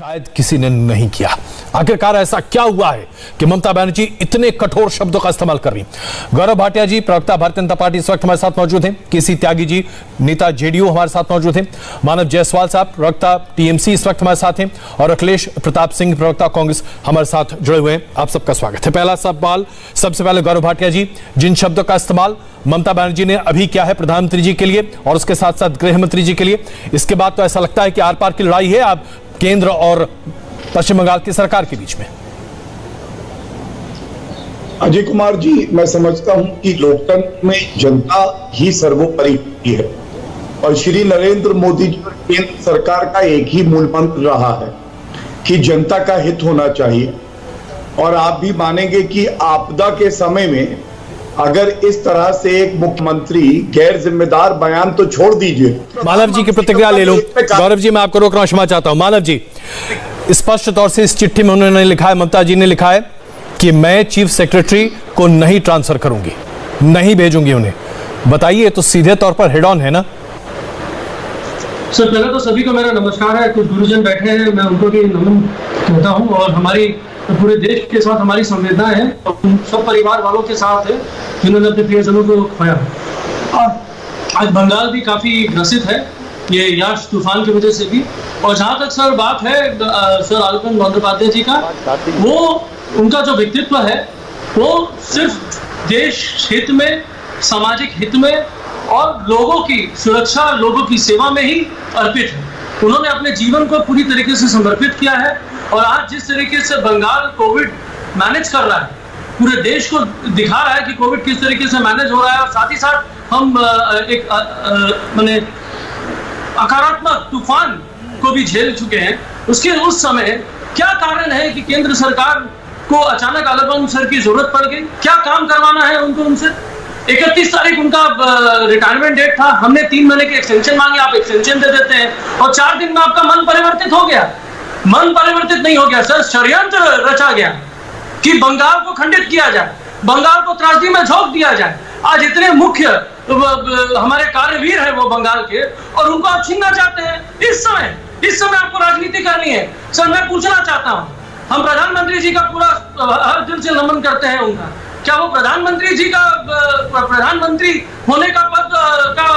शायद किसी ने नहीं किया। आखिरकार ऐसा क्या हुआ है कि ममता बनर्जी इतने कठोर शब्दों का इस्तेमाल कर रही? गौरव भाटिया जी, प्रवक्ता भारतीय जनता पार्टी, इस वक्त हमारे साथ मौजूद हैं। केसी त्यागी जी, नेता जेडीयू, हमारे साथ मौजूद हैं। मानव जायसवाल साहब, प्रवक्ता टीएमसी, इस वक्त हमारे साथ हैं। और अखिलेश प्रताप सिंह, प्रवक्ता कांग्रेस, हमारे साथ जुड़े हुए हैं। आप सबका स्वागत है। पहला सवाल सबसे पहले गौरव भाटिया जी, जिन शब्दों का इस्तेमाल ममता बनर्जी ने अभी किया है प्रधानमंत्री जी के लिए और उसके साथ साथ गृह मंत्री जी के लिए, इसके बाद तो ऐसा लगता है कि आर पार की लड़ाई है अब केंद्र और पश्चिम बंगाल की सरकार के बीच में। अजय कुमार जी, मैं समझता हूं कि लोकतंत्र में जनता ही सर्वोपरि होती है और श्री नरेंद्र मोदी जी और केंद्र सरकार का एक ही मूल मंत्र रहा है कि जनता का हित होना चाहिए। और आप भी मानेंगे कि आपदा के समय में अगर इस तरह से एक मुख्यमंत्री गैर जिम्मेदार बयान तो छोड़ दीजिए। मानव जी की प्रतिक्रिया ले लूं। गौरव जी, मैं आपको रोक रहा हूं, क्षमा चाहता हूं। मानव जी, स्पष्ट तौर से इस चिट्ठी में उन्होंने लिखा है, ममता जी ने लिखा है कि मैं चीफ सेक्रेटरी को नहीं ट्रांसफर करूंगी, नहीं भेजूंगी उन्हें। बताइए, तो सीधे तौर पर हेड ऑन है ना? सर, पहले तो सभी को मेरा नमस्कार है। कुछ गुरुजन बैठे हैं, मैं उनको भी नमन कहता हूं और हमारी पूरे देश के साथ हमारी संवेदनाएं हैं और सब परिवार वालों के साथ है जिन्होंने अपने प्रियजनों को खोया। और आज बंगाल भी काफी ग्रसित है ये यास तूफान की वजह से भी। और जहाँ तक सर बात है सर आलपन बंदोपाध्याय जी का, वो उनका जो व्यक्तित्व है वो सिर्फ देश हित में, सामाजिक हित में और लोगों की सुरक्षा, लोगों की सेवा में ही अर्पित है। उन्होंने अपने जीवन को पूरी तरीके से समर्पित किया है और आज जिस तरीके से बंगाल कोविड मैनेज कर रहा है, पूरे देश को दिखा रहा है कि कोविड किस तरीके से मैनेज हो रहा है। और साथ ही साथ हम एक माने अकारात्मक तूफान को भी झेल चुके हैं। उसके उस समय क्या कारण है कि केंद्र सरकार को अचानक आलमगीर सर की जरूरत पड़ गई? क्या काम करवाना है उनको उनसे? 31 तारीख उनका रिटायरमेंट डेट था, हमने 3 महीने की एक्सटेंशन मांगी, आप एक्सटेंशन दे देते हैं और 4 दिन में आपका मन परिवर्तित हो गया। मन परिवर्तित नहीं हो गया सर, षड्यंत्र रचा गया कि बंगाल को खंडित किया जाए, बंगाल को त्रासदी में झोंक दिया जाए। आज इतने मुख्य हमारे कार्यवीर हैं वो बंगाल के और उनको आप छीनना चाहते हैं। इस समय आपको राजनीति करनी है। सर, मैं पूछना चाहता हूं, हम प्रधानमंत्री जी का पूरा हर दिल से नमन करते हैं उनका, क्या वो प्रधानमंत्री जी का प्रधानमंत्री होने का पद का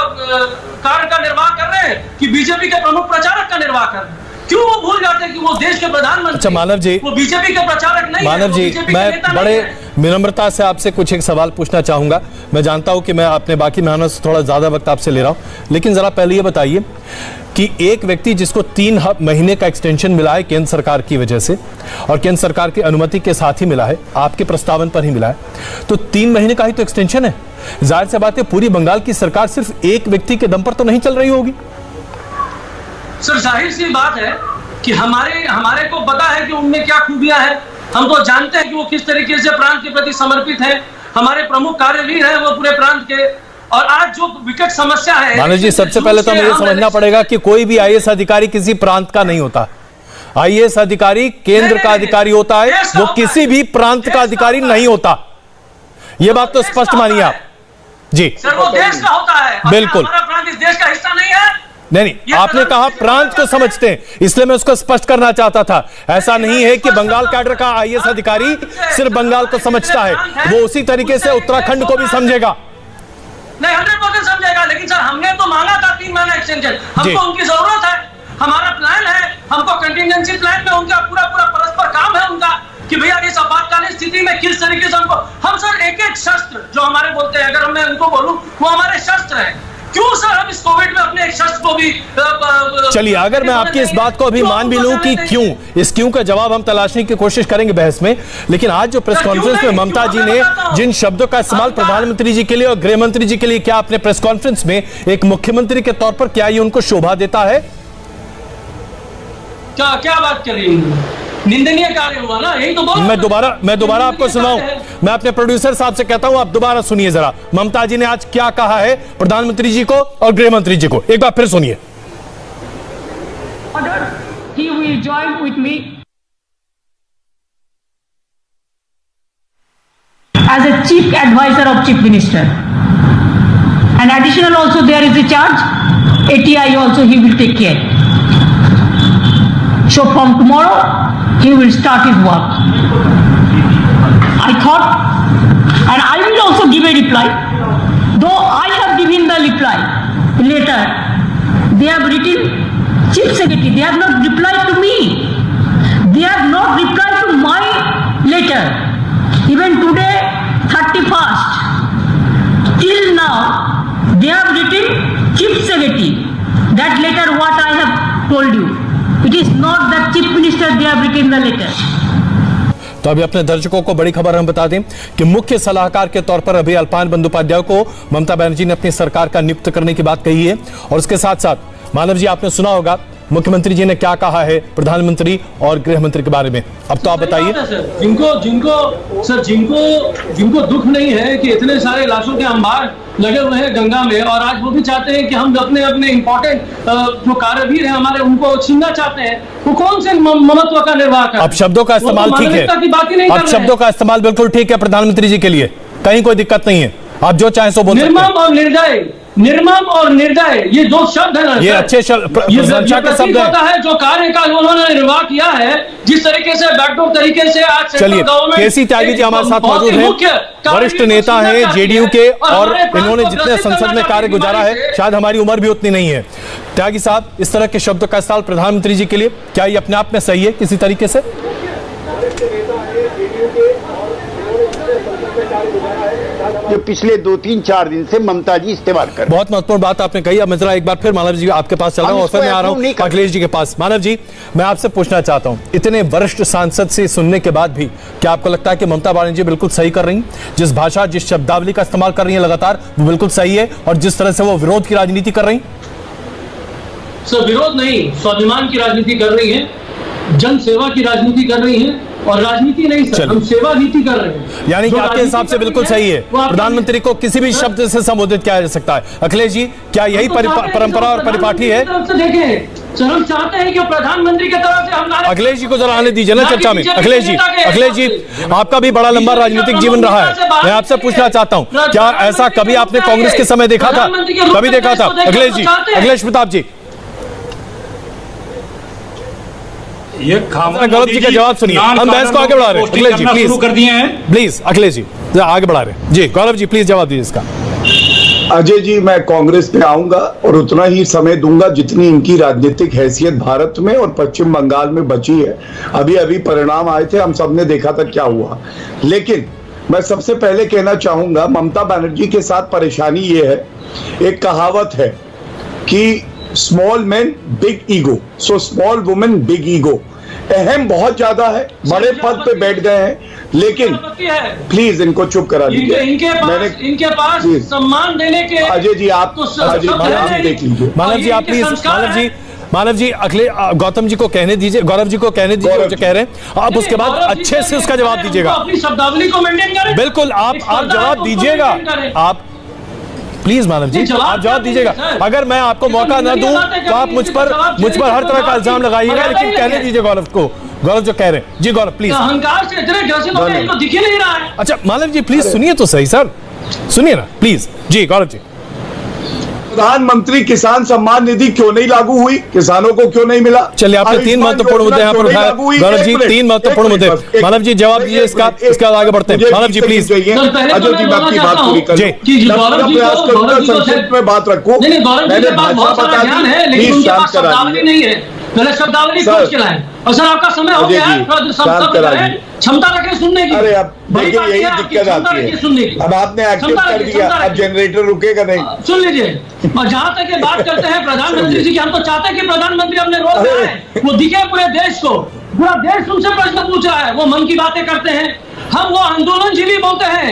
कार्य का निर्वाह कर रहे हैं कि बीजेपी के प्रमुख प्रचारक का निर्वाह कर रहे हैं? क्यों वो भूल जाते हैं कि वो देश के प्रधानमंत्री? अच्छा मानव जी, वो बीजेपी के प्रचारक नहीं है। मानव जी, मैं बड़े विनम्रता से आपसे कुछ एक सवाल पूछना चाहूंगा। मैं जानता हूं कि मैं अपने बाकी मेहमानों से थोड़ा ज्यादा वक्त आपसे ले रहा हूं, लेकिन जरा पहले ये बताइए कि एक व्यक्ति जिसको 3 महीने का एक्सटेंशन मिला है केंद्र सरकार की वजह से और केंद्र सरकार की अनुमति के साथ ही मिला है, आपके प्रस्तावन पर ही मिला है, तो 3 महीने का ही तो एक्सटेंशन है। जाहिर सी बात है पूरी बंगाल की सरकार सिर्फ एक व्यक्ति के दम पर तो नहीं चल रही होगी। सर, जाहिर सी बात है कि हमारे को पता है कि उनमें क्या खूबियां हैं। हम तो जानते हैं कि वो किस तरीके से प्रांत के प्रति समर्पित है। हमारे प्रमुख कार्यवीर हैं वो पूरे प्रांत के। और आज जो विकट समस्या है, मानव जी, सबसे पहले तो मुझे समझना पड़ेगा कि कोई भी आईएएस अधिकारी किसी प्रांत का नहीं होता। आईएएस अधिकारी केंद्र का अधिकारी होता है, वो किसी भी प्रांत का अधिकारी नहीं होता। ये बात तो स्पष्ट मानिए आप जी। सर, वो देश का होता है। बिल्कुल, हमारा प्रांत इस देश का हिस्सा नहीं है। नहीं, आपने कहा प्रांत को समझते हैं, इसलिए मैं उसको स्पष्ट करना चाहता था। ऐसा नहीं है कि बंगाल कैडर का आईएएस अधिकारी सिर्फ बंगाल को समझता है, वो उसी तरीके से उत्तराखंड को भी समझेगा। नहीं, 100% समझेगा। लेकिन सर, हमने तो मांगा था 3 महीना एक्सटेंशन, हमको उनकी जरूरत है। हमारा प्लान है, हमको कंटिजेंसी प्लान में उनका पूरा परस्पर काम है उनका कि भैया इस आपातकालीन स्थिति में किस तरीके से हम सर एक शस्त्र जो हमारे बोलते हैं, अगर मैं उनको बोलूं वो हमारे शस्त्र है। क्यों सर हम इस कोविड में अपने एक शस्त्र को भी चलिए, अगर मैं आपकी इस बात को अभी मान भी लूं कि क्यों, इस क्यों का जवाब हम तलाशने की कोशिश करेंगे बहस में, लेकिन आज जो प्रेस कॉन्फ्रेंस में ममता जी ने जिन शब्दों का इस्तेमाल प्रधानमंत्री जी के लिए और गृह मंत्री जी के लिए किया अपने प्रेस कॉन्फ्रेंस में, एक मुख्यमंत्री के तौर पर क्या ये उनको शोभा देता है? क्या बात कर रही है? निंदनीय कार्य हुआ ना, यही तो बोल। मैं दोबारा आपको सुनाऊं। मैं अपने प्रोड्यूसर साहब से कहता हूं, आप दोबारा सुनिए जरा, ममता जी ने आज क्या कहा है प्रधानमंत्री जी को और गृह मंत्री जी को। एक बार फिर सुनिए। He will join with me as a chief advisor of chief minister, and additional also there is a charge ATI also he will take care. So from tomorrow, he will start his work. I thought, and I will also give a reply. Though I have given the reply later, they have written Chief Secretary. They have not replied to me. They have not replied to my letter. Even today, 31st, till now, they have written Chief Secretary. That letter, what I have told you. It is not the Chief Minister they have written the letter. तो अभी अपने दर्शकों को बड़ी खबर हम बता दें कि मुख्य सलाहकार के तौर पर अभी अल्पान बंदोपाध्याय को ममता बनर्जी ने अपनी सरकार का नियुक्त करने की बात कही है। और उसके साथ साथ मानव जी, आपने सुना होगा मुख्यमंत्री जी ने क्या कहा है प्रधानमंत्री और गृह मंत्री के बारे में। अब तो आप बताइए। जिनको दुख नहीं है कि इतने सारे लाशों के अंबार लगे हुए हैं गंगा में, और आज वो भी चाहते हैं कि हम अपने अपने इंपॉर्टेंट जो कार्यवीर हैं हमारे, उनको छीनना चाहते हैं, वो कौन से ममत्व का निर्वाह कर। अब शब्दों का इस्तेमाल ठीक है, अब शब्दों का इस्तेमाल बिल्कुल ठीक है प्रधानमंत्री जी के लिए, कहीं कोई दिक्कत नहीं है, आप जो चाहें सो बोल सकते हैं। निर्मम और निर्दय, ये दो शब्द है ना, ये अच्छे प्रशंसा के शब्द है। जो कार्य का उन्होंने निर्वाह किया है, जिस तरीके से बैकडोर तरीके से आज चलिए, केसी त्यागी जी हमारे साथ मौजूद हैं, वरिष्ठ नेता हैं जेडीयू के, और इन्होंने जितने संसद में कार्य गुजारा है शायद हमारी उम्र भी उतनी नहीं है। त्यागी साहब, इस तरह के शब्दों का इस्तेमाल प्रधानमंत्री जी के लिए क्या ये अपने आप में सही है किसी तरीके से? जो पिछले 2-3-4 दिन से ममता जी इस्तेमाल कर। बहुत महत्वपूर्ण बात आपने कही। अब मैं जरा एक बार फिर मानव जी आपके पास चल रहा हूं और फिर मैं आ रहा हूं अखिलेश जी के पास। मानव जी, मैं आपसे पूछना चाहता हूं, इतने वरिष्ठ सांसद से सुनने के बाद भी क्या आपको लगता है कि ममता बनर्जी बिल्कुल सही कर रही हैं? जिस भाषा, जिस शब्दावली का इस्तेमाल कर रही है लगातार, वो बिल्कुल सही है, और जिस तरह से वो विरोध की राजनीति कर रही? सर, विरोध नहीं, स्वाभिमान की राजनीति कर रही है, जन सेवा की राजनीति कर रही है, और राजनीति नहीं सर, हम सेवा नीति कर रहे हैं। यानी कि आपके हिसाब से बिल्कुल सही है, प्रधानमंत्री को किसी भी शब्द से संबोधित किया जा सकता है। अखिलेश जी, क्या यही परंपरा और परिपाटी है? देखें सर, हम चाहते हैं कि प्रधानमंत्री की तरफ से हम। अखिलेश जी को जरा आने दीजिए ना चर्चा में। अखिलेश जी, आपका भी बड़ा लंबा राजनीतिक जीवन रहा है, मैं आपसे पूछना चाहता हूँ, क्या ऐसा कभी आपने कांग्रेस के समय देखा था? कभी देखा था? अखिलेश जी, अखिलेश प्रताप जी, ये गौरव जी का जवाब सुनिए, हम बहस को आगे बढ़ा रहे हैं। अखिलेश जी प्लीज कर दिए हैं, प्लीज अखिलेश जी आगे बढ़ा रहे हैं जी। गौरव जी प्लीज जवाब दीजिए इसका। अजय जी, मैं कांग्रेस पे आऊंगा और उतना ही समय दूंगा जितनी इनकी राजनीतिक हैसियत भारत में और पश्चिम बंगाल में बची है। अभी अभी परिणाम आए थे, हम सबने देखा था क्या हुआ। लेकिन मैं सबसे पहले कहना चाहूंगा, ममता बनर्जी के साथ परेशानी ये है, एक कहावत है कि small man big ego, so small women big ego. अहम बहुत ज्यादा है, बड़े पद पे बैठ गए हैं, लेकिन प्लीज इनको चुप करा दीजिए। इनके पास सम्मान देने के। अजय जी, आप देख लीजिए। मानव जी, आप प्लीज। मानव जी, गौतम जी को कहने दीजिए, गौरव जी को कहने दीजिए जो कह रहे हैं, आप उसके बाद अच्छे से उसका जवाब दीजिएगा। अपनी शब्दावली को मेंटेन करें। बिल्कुल, आप जवाब दीजिएगा। आप प्लीज मानव जी, आप जवाब दीजिएगा। अगर मैं आपको मौका न दूं तो आप मुझ पर हर तरह का इल्जाम लगाइएगा, लेकिन कहने दीजिए गौरव को, गौरव जो कह रहे हैं जी। गौरव प्लीज। अहंकार से इतने ग्रसित होते हैं, इनको दिख ही नहीं रहा है। अच्छा मानव जी, प्लीज सुनिए तो सही सर, सुनिए ना प्लीज जी। गौरव जी, प्रधानमंत्री किसान सम्मान निधि क्यों नहीं लागू हुई? किसानों को क्यों नहीं मिला? चलिए, आपने 3 महत्वपूर्ण मुद्दे यहाँ पर उठाए। गौरव जी, 3 महत्वपूर्ण मुद्दे। मानव जी जवाब दीजिए इसका, इसके बाद आगे बढ़ते हैं। मानव जी प्लीज। अजय जी, मैं आपकी बात पूरी करूं। प्रयास करूंगा संक्षिप्त में बात रखूं। मैंने भाषा बता दी, प्लीज शांत कराइए। पहले शब्दावली खोज के लाएं। और सर, आपका समय हो गया है, क्षमता रखें सुनने की। अरे अब देखिए, यही दिक्कत आती है। अब आपने एक्टिव कर दिया, अब जनरेटर रुकेगा नहीं। सुन लीजिए। और जहां तक ये बात करते हैं प्रधानमंत्री जी की, हम तो चाहते हैं कि प्रधानमंत्री अपने रोल में आए, वो दिखे पूरे देश को। पूरा देश उनसे प्रश्न पूछ रहा है, वो मन की बातें करते हैं। हम वो आंदोलनजीवी बोलते हैं,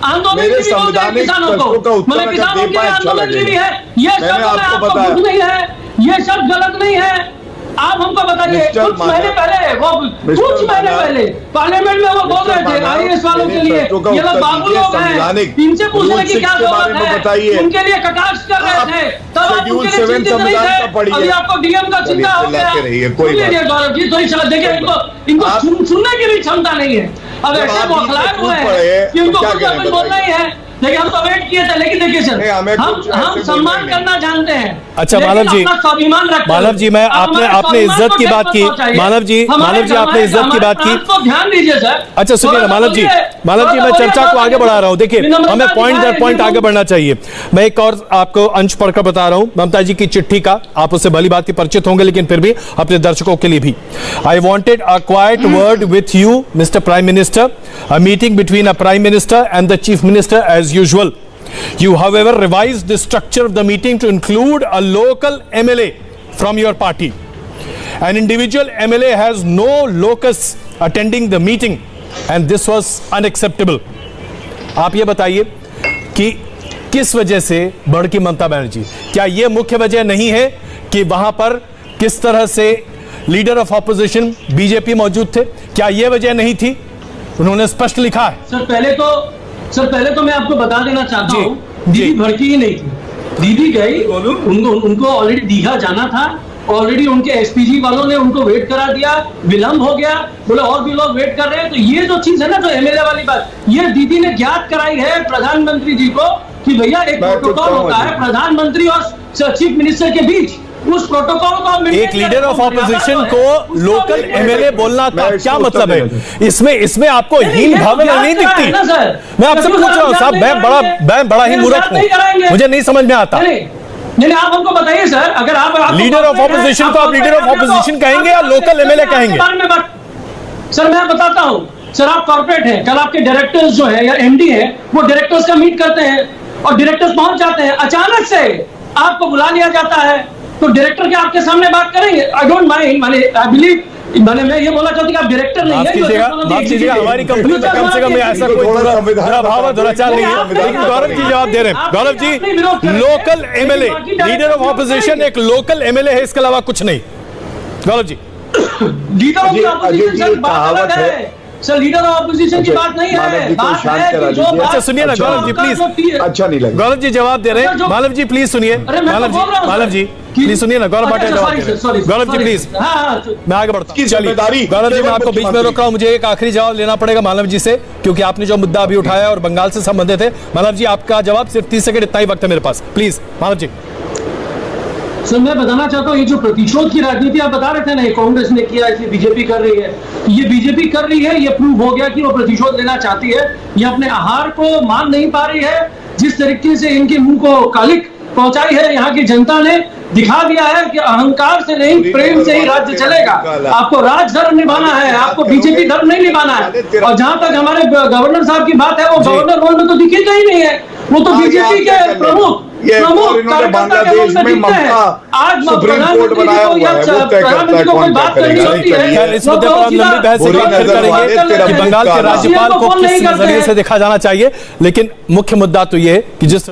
आंदोलनजीवी बोलते हैं किसानों को। मतलब किसानों के लिए आंदोलनजीवी है, ये शब्द आपको दुख नहीं है, ये शब्द गलत नहीं है। आप हमको बताइए, कुछ महीने पहले पार्लियामेंट में वो बोल रहे थे आईएएस वालों के लिए, ये लोग बाबू लोग हैं, इनसे पूछने की क्या जरूरत है, उनके लिए कटाक्ष कर रहे थे, तब आप उनके लिए चिंतित नहीं थे। अभी आपको डीएम का चिंता हो गया। गौरव जी, थोड़ी देखिए, इनको सुनने की भी क्षमता नहीं है। अब ऐसे बौखलाए हुए हैं कि उनको कुछ बोलना ही है। लेकिन हम तो वेट किए थे, लेकिन देखिए सर, नहीं, हमें कुछ हम ऐसे सम्मान बोलना करना जानते हैं। अच्छा लेकिन मानव जी, अपना स्वाभिमान रखते हैं। मानव जी, मैं अब आपने हमारे आपने स्वाभिमान इज्जत को की ठेस बात मत की, पहुंचाइए। मानव जी आपने इज्जत की बात की। तो ध्यान दीजिए सर, अच्छा सुनिए ना मानव जी, मैं चर्चा को आगे बढ़ा रहा हूं। देखिए हमें पॉइंट दर पॉइंट आगे बढ़ना चाहिए। मैं एक और आपको अंश पढ़कर बता रहा हूं ममता जी की चिट्ठी का, आप उससे भली बात की परिचित होंगे, लेकिन फिर भी अपने दर्शकों के लिए भी। I wanted a quiet word with you mister prime minister, a meeting between a prime minister and the chief minister as usual. You, however, revised the structure of the meeting to include a local MLA from your party. An individual MLA has no locus attending the meeting, and this was unacceptable. आप ये बताइए कि किस वजह से भड़की ममता बनर्जी? क्या ये मुख्य वजह नहीं है कि वहां पर किस तरह से लीडर ऑफ ऑपोजिशन बीजेपी मौजूद थे? क्या ये वजह नहीं थी? उन्होंने स्पष्ट लिखा है। सर पहले तो मैं आपको बता देना चाहता हूँ, दीदी भड़की ही नहीं थी। दीदी गई, उनको ऑलरेडी दीघा जाना था, ऑलरेडी उनके एसपीजी वालों ने उनको वेट करा दिया, विलंब हो गया, बोले और भी लोग वेट कर रहे हैं। तो ये जो चीज है ना, जो एमएलए वाली बात, ये दीदी ने ज्ञात कराई है प्रधानमंत्री जी को कि भैया एक प्रोटोकॉल होता है प्रधानमंत्री और चीफ मिनिस्टर के बीच, उस प्रोटोकॉल को एक लीडर ऑफ ऑपोजिशन को लोकल एमएलए बोलना का क्या मतलब है? इसमें आपको हीन भावना नहीं दिखती? मैं आपसे पूछ रहा हूं साहब, मैं बड़ा ही मूर्ख हूं, मुझे नहीं समझ में आता। नहीं आप हमको बताइए सर, अगर आप लीडर ऑफ ऑपोजिशन को आप लीडर ऑफ ऑपोजिशन कहेंगे या लोकल एमएलए कहेंगे? सर मैं बताता हूं सर, आप कॉर्पोरेट हैं, कल आपके डायरेक्टर्स जो है या एमडी है, वो डायरेक्टर्स का मीट करते हैं और डायरेक्टर्स पहुंच जाते हैं, अचानक से आपको बुला लिया जाता है, तो डायरेक्टर के आपके सामने बात करेंगे। I don't mind, I believe, मैं ये बोलना चाहती हूँ आप डायरेक्टर नहीं है, माफ कीजिएगा, हमारी कंपनी में कम से कम ऐसा कोई दुराभाव दुराचार नहीं है। लेकिन गौरव जी जवाब दे रहे हैं। Gaurav ji, local MLA, leader of opposition एक लोकल एमएलए है, इसके अलावा कुछ नहीं। Gaurav ji, leader of opposition sir बात अलग है सर, लीडर ऑफ ऑपोजिशन की बात नहीं है, बात है कि जो बात। अच्छा सुनिए ना गौरव जी प्लीज, अच्छा नहीं लगा। गौरव जी जवाब दे रहे हैं। मानव जी प्लीज सुनिए, मानव जी प्लीज सुनिए ना, गौरव भाटिया जवाब दे रहे हैं। गौरव जी प्लीज, मैं आगे बढ़ता हूं। चलिए गौरव जी, मैं आपको बीच में रोक रहा हूं, मुझे एक आखिरी जवाब लेना पड़ेगा मानव जी से, क्योंकि आपने जो मुद्दा अभी उठाया और बंगाल से संबंधित है। मानव जी आपका जवाब सिर्फ 30 सेकंड, इतना ही वक्त है मेरे पास, प्लीज मानव जी। सर मैं बताना चाहता हूँ, ये जो प्रतिशोध की राजनीति आप बता रहे थे ना, ये कांग्रेस ने किया, इसलिए बीजेपी कर रही है, ये बीजेपी कर रही है, ये प्रूव हो गया कि वो प्रतिशोध लेना चाहती है। ये अपने आहार को मान नहीं पा रही है, जिस तरीके से इनके मुंह को कालिक पहुंचाई है यहाँ की जनता ने, दिखा दिया है कि अहंकार से नहीं प्रेम से ही राज्य चलेगा। आपको राज धर्म निभाना है, आपको बीजेपी धर्म नहीं निभाना है। और जहां तक हमारे गवर्नर साहब की बात है, वो गवर्नर रोल में तो दिखेगा ही नहीं है, वो तो बीजेपी के प्रमुख बांग्लादेश में ममता आज सुप्रीम कोर्ट बनाया हुआ है, वो तय करता है कौन क्या करेगा। इस मुद्दे पर हम लंबी बहस करेंगे कि बंगाल के राज्यपाल को किस नजरिए से देखा जाना चाहिए, लेकिन मुख्य मुद्दा तो ये है कि जिस